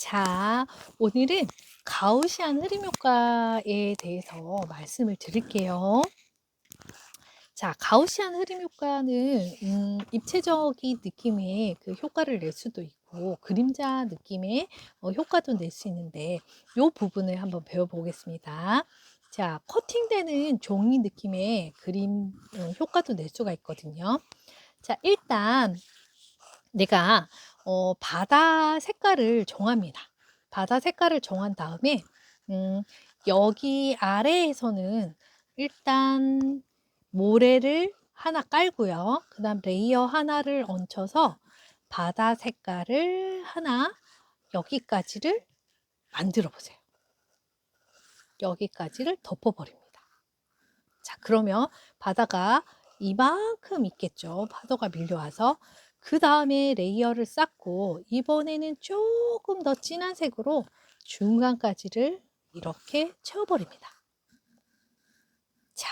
자, 오늘은 가우시안 흐름 효과에 대해서 말씀을 드릴게요. 자, 가우시안 흐름 효과는 입체적인 느낌의 그 효과를 낼 수도 있고 그림자 느낌의 효과도 낼 수 있는데 이 부분을 한번 배워보겠습니다. 자, 커팅되는 종이 느낌의 그림 효과도 낼 수가 있거든요. 자, 일단 내가 바다 색깔을 정합니다. 바다 색깔을 정한 다음에 음 여기 아래에서는 일단 모래를 하나 깔고요. 그다음 레이어 하나를 얹혀서 바다 색깔을 하나 여기까지를 만들어 보세요. 여기까지를 덮어 버립니다. 자, 그러면 바다가 이만큼 있겠죠. 파도가 밀려와서. 그다음에 레이어를 쌓고 이번에는 조금 더 진한 색으로 중간까지를 이렇게 채워 버립니다. 자,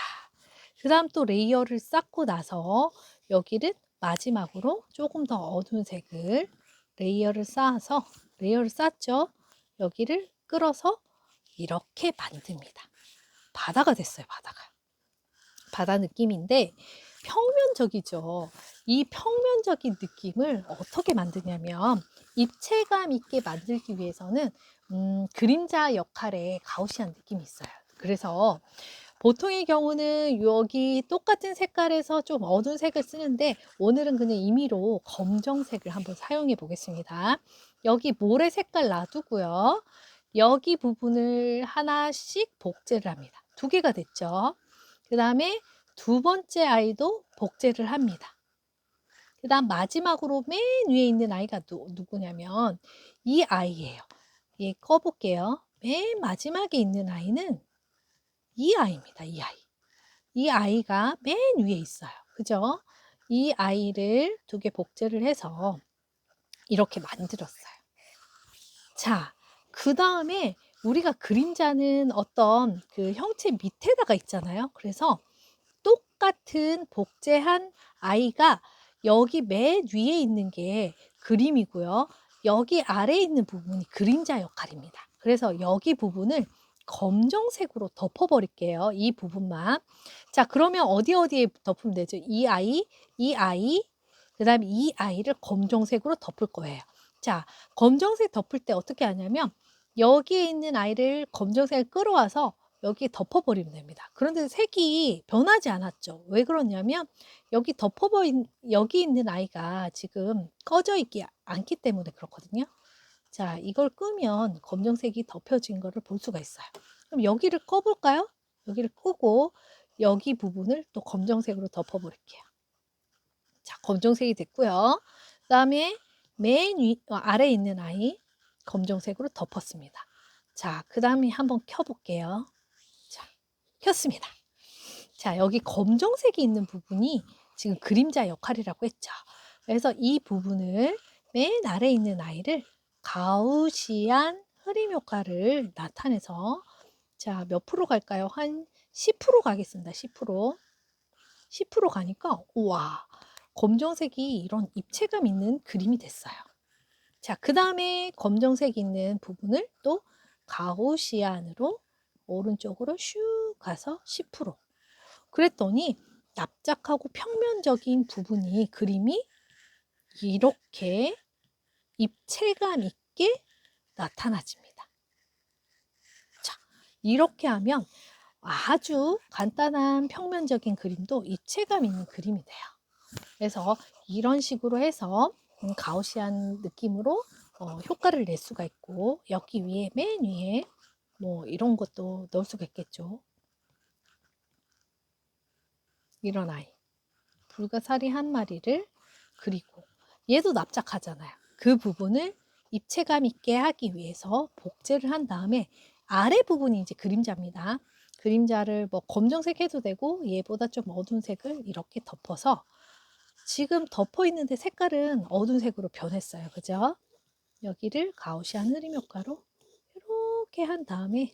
그다음 또 레이어를 쌓고 나서 여기를 마지막으로 조금 더 어두운 색을 레이어를 쌓아서 레이어를 쌓죠. 여기를 끌어서 이렇게 만듭니다. 바다가 됐어요, 바다가. 바다 느낌인데 평면적이죠. 이 평면적인 느낌을 어떻게 만드냐면 입체감 있게 만들기 위해서는 그림자 역할에 가우시안 느낌이 있어요. 그래서 보통의 경우는 여기 똑같은 색깔에서 좀 어두운 색을 쓰는데 오늘은 그냥 임의로 검정색을 한번 사용해 보겠습니다. 여기 모래 색깔 놔두고요. 여기 부분을 하나씩 복제를 합니다. 두 개가 됐죠. 그 다음에 두 번째 아이도 복제를 합니다. 그 다음 마지막으로 맨 위에 있는 아이가 누구냐면 이 아이예요. 예, 꺼볼게요. 맨 마지막에 있는 아이는 이 아이입니다. 이 아이. 이 아이가 맨 위에 있어요. 그죠? 이 아이를 두 개 복제를 해서 이렇게 만들었어요. 자, 그 다음에 우리가 그림자는 어떤 그 형체 밑에다가 있잖아요. 그래서 똑같은 복제한 아이가 여기 맨 위에 있는 게 그림이고요. 여기 아래에 있는 부분이 그림자 역할입니다. 그래서 여기 부분을 검정색으로 덮어버릴게요. 이 부분만. 자, 그러면 어디에 덮으면 되죠? 이 아이, 그 다음에 이 아이를 검정색으로 덮을 거예요. 자, 검정색 덮을 때 어떻게 하냐면 여기에 있는 아이를 검정색을 끌어와서 여기 덮어버리면 됩니다. 그런데 색이 변하지 않았죠. 왜 그러냐면 여기 있는 아이가 지금 꺼져 있지 않기 때문에 그렇거든요. 자, 이걸 끄면 검정색이 덮여진 거를 볼 수가 있어요. 그럼 여기를 꺼볼까요? 여기를 끄고 여기 부분을 또 검정색으로 덮어버릴게요. 자, 검정색이 됐고요. 그다음에 아래에 있는 아이 검정색으로 덮었습니다. 자, 그다음에 한번 켜볼게요. 자, 켰습니다. 자, 여기 검정색이 있는 부분이 지금 그림자 역할이라고 했죠. 그래서 이 부분을 맨 아래에 있는 아이를 가우시안 흐림 효과를 나타내서 자, 몇 프로 갈까요? 한 10% 가겠습니다. 10%. 10% 가니까 우와, 검정색이 이런 입체감 있는 그림이 됐어요. 자, 그다음에 검정색 있는 부분을 또 가우시안으로 오른쪽으로 슉 가서 10%. 그랬더니 납작하고 평면적인 부분이 그림이 이렇게 입체감 있게 나타나집니다. 자, 이렇게 하면 아주 간단한 평면적인 그림도 입체감 있는 그림이 돼요. 그래서 이런 식으로 해서 가우시안 느낌으로 효과를 낼 수가 있고 여기 위에 맨 위에 뭐 이런 것도 넣을 수가 있겠죠. 이런 아이. 불가사리 한 마리를 그리고 얘도 납작하잖아요. 그 부분을 입체감 있게 하기 위해서 복제를 한 다음에 아래 부분이 이제 그림자입니다. 그림자를 뭐 검정색 해도 되고 얘보다 좀 어두운 색을 이렇게 덮어서 지금 덮어 있는데 색깔은 어두운 색으로 변했어요. 그죠? 여기를 가우시안 흐림 효과로 이렇게 한 다음에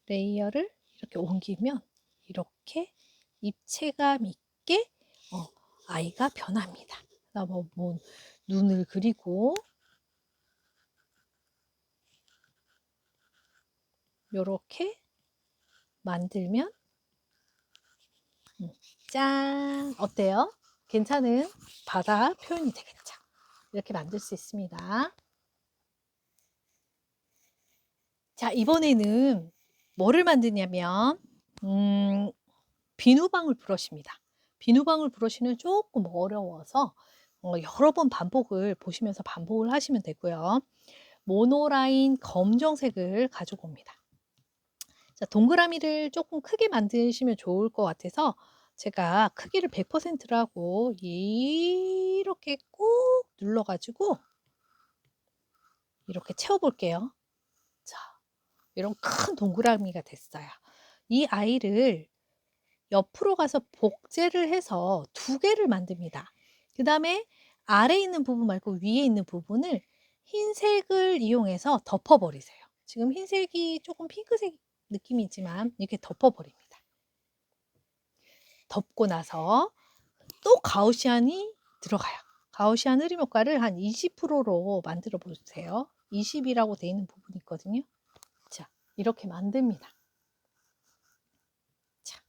레이어를 이렇게 옮기면 이렇게 입체감 있게 아이가 변합니다. 뭐 눈을 그리고 요렇게 만들면 짠! 어때요? 괜찮은 바다 표현이 되겠죠? 이렇게 만들 수 있습니다. 자, 이번에는 뭐를 만드냐면 비누방울 브러쉬입니다. 비누방울 브러쉬는 조금 어려워서 여러 번 반복을 보시면서 반복을 하시면 되고요. 모노라인 검정색을 가지고 옵니다. 자, 동그라미를 조금 크게 만드시면 좋을 것 같아서 제가 크기를 100%로 하고 이렇게 꾹 눌러 가지고 이렇게 채워 볼게요. 자, 이런 큰 동그라미가 됐어요. 이 아이를 옆으로 가서 복제를 해서 2개를 만듭니다. 그 다음에 아래에 있는 부분 말고 위에 있는 부분을 흰색을 이용해서 덮어버리세요. 지금 흰색이 조금 핑크색 느낌이지만 이렇게 덮어버립니다. 덮고 나서 또 가우시안이 들어가요. 가우시안 흐림 효과를 한 20%로 만들어 보세요. 20이라고 되어 있는 부분이 있거든요. 자, 이렇게 만듭니다. 자,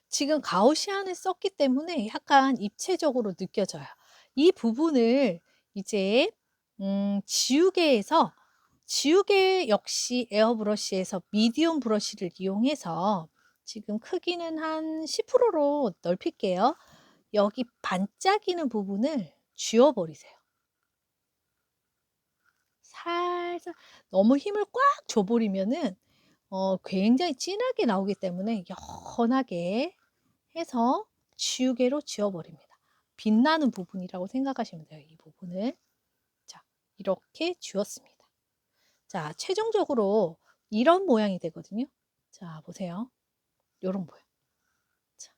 지금 가우시안을 썼기 때문에 약간 입체적으로 느껴져요. 이 부분을 이제 지우개에서 지우개 역시 에어브러쉬에서 미디움 브러쉬를 이용해서 지금 크기는 한 10%로 넓힐게요. 여기 반짝이는 부분을 지워버리세요. 살살 너무 힘을 꽉 줘버리면은 굉장히 진하게 나오기 때문에 연하게 해서 지우개로 지워버립니다. 빛나는 부분이라고 생각하시면 돼요. 이 부분을. 자, 이렇게 지웠습니다. 자, 최종적으로 이런 모양이 되거든요. 자, 보세요. 이런 모양. 자,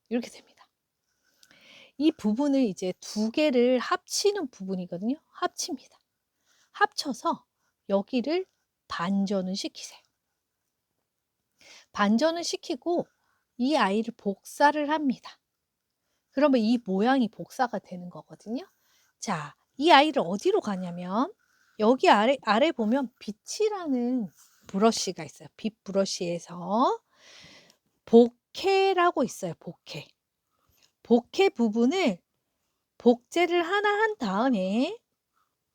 이렇게 됩니다. 이 부분을 이제 2개를 합치는 부분이거든요. 합칩니다. 합쳐서 여기를 반전을 시키세요. 반전을 시키고 이 아이를 복사를 합니다. 그러면 이 모양이 복사가 되는 거거든요. 자, 이 아이를 어디로 가냐면 여기 아래 보면 빛이라는 브러쉬가 있어요. 빛 브러쉬에서 복해라고 있어요. 복해. 복해 부분을 복제를 하나 한 다음에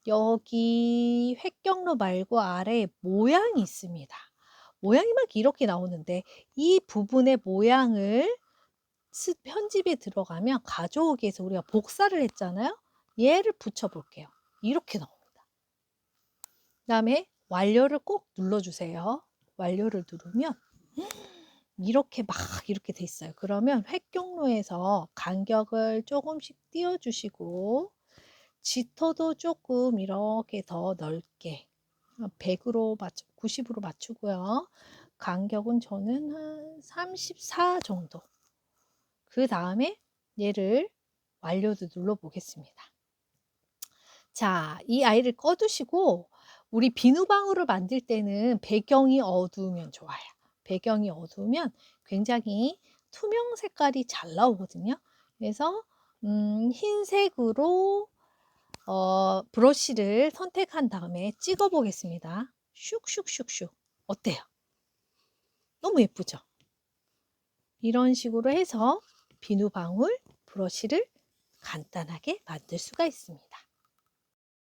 여기 획경로 말고 아래에 모양이 있습니다. 모양이 막 이렇게 나오는데 이 부분의 모양을 편집에 들어가면 가져오기에서 우리가 복사를 했잖아요. 얘를 붙여 볼게요. 이렇게 나옵니다. 그다음에 완료를 꼭 눌러주세요. 완료를 누르면 이렇게 막 이렇게 돼 있어요. 그러면 획경로에서 간격을 조금씩 띄워주시고 짙어도 조금 이렇게 더 넓게 100으로 90으로 맞추고요. 간격은 저는 한 34 정도. 그 다음에 얘를 완료도 눌러 보겠습니다. 자, 이 아이를 꺼두시고 우리 비누방울을 만들 때는 배경이 어두우면 좋아요. 배경이 어두우면 굉장히 투명 색깔이 잘 나오거든요. 그래서 흰색으로 브러쉬를 선택한 다음에 찍어 보겠습니다. 슉슉슉슉. 어때요? 너무 예쁘죠? 이런 식으로 해서 비누방울 브러쉬를 간단하게 만들 수가 있습니다.